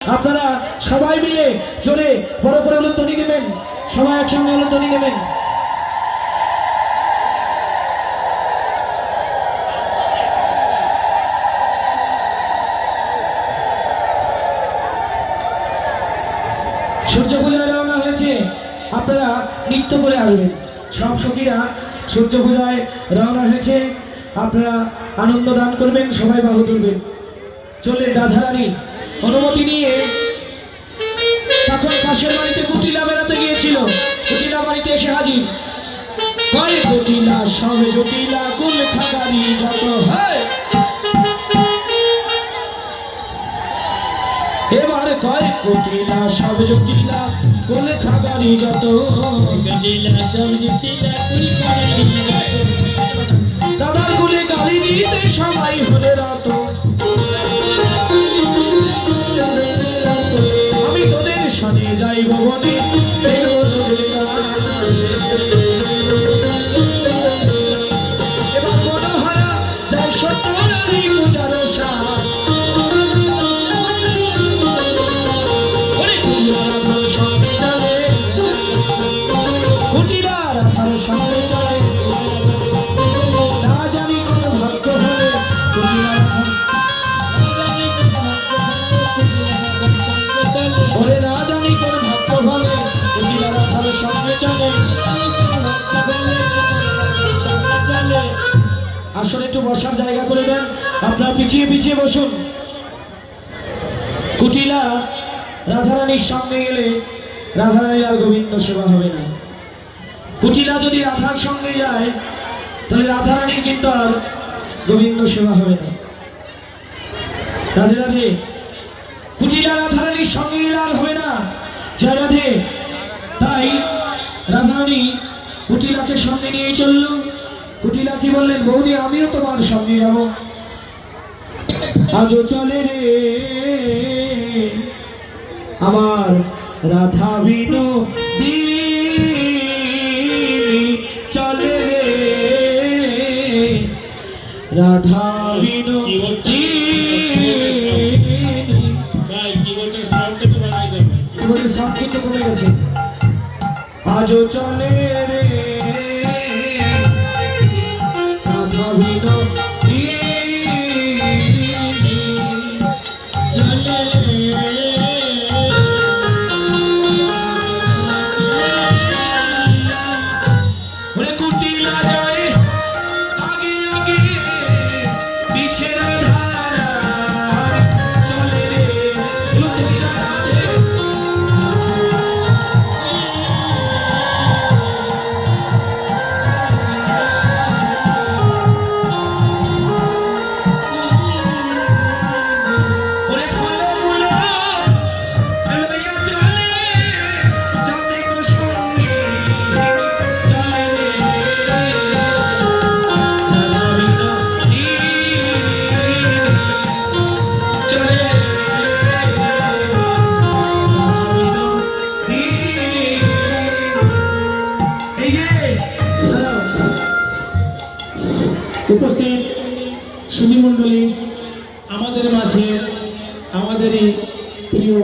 আপনারা সবাই মিলে জোরে বড় করে উলুধ্বনি দেবেন, সবাই একসঙ্গে উলুধ্বনি দেবেন। সূর্য পূজায় রওনা হয়েছে, আপনারা নৃত্য করে আসবেন। সব সখীরা সূর্য পূজায় রওনা হয়েছে, আপনারা আনন্দ দান করবেন, সবাই বাহু তুলবেন। চললেন রাধারানী অনুমতি নিয়ে তখন পাশের বাড়িতে কুটিলা বেড়াতে গিয়েছিল। কুটিলা বাড়িতে এসে হাজির, কয় কুটিলা সব জটিলা কুল খাগারি যত হয়। এবার কয় কুটিলা সব জটিলা কুল খাগারি যত, কুটিলা সব জটিলা কুল খাগারি যত। দাদার কুলে গালি দিতে সবাই হলে রত, আমি তোদের সাথে যাই ভবনে। এবার মনোহরা যাই সত্যি পূজার সাথ, সঙ্গে চলে কুটিরা রাধার সঙ্গে চলে। না জানি কোন ভাগ্য হলে কুটিরা ওরে, না জানি কোন ভক্ত বলে কুটিলা রাধার সঙ্গে চলে। আসলে একটু বসার জায়গা করে দেন, আপনারা পিছিয়ে পিছিয়ে বসুন। কুটিলা রাধারানীর সঙ্গে গেলে রাধারানীর আর গোবিন্দ সেবা হবে না। কুটিলা যদি রাধার সঙ্গে যায় তাহলে রাধারানীর কিন্তু আর গোবিন্দ সেবা হবে না। রাধে রাধে। কুটিলা রাধারানীর সঙ্গে গেলে আর হবে না, জয় রাধে। তাই রাধারানী কুটিলাকে সঙ্গে নিয়ে চলল। কুটিলা কি বললেন, বৌদি আমিও তোমার সঙ্গে যাব। আজও চলে রে আমার রাধা বিনোদিনী, চলে রে রাধা বিনোদিনী। কিবোর্ডের সাউন্ড কিন্তু কমে গেছে। আজও চলে রে রাধা বিনোদিনী, চলে ওরে। কুটিলা যায় আগে আগে পিছে রাধা, চলে রে উপস্থিত সুধী মণ্ডলী, আমাদের মাঝে আমাদেরই প্রিয়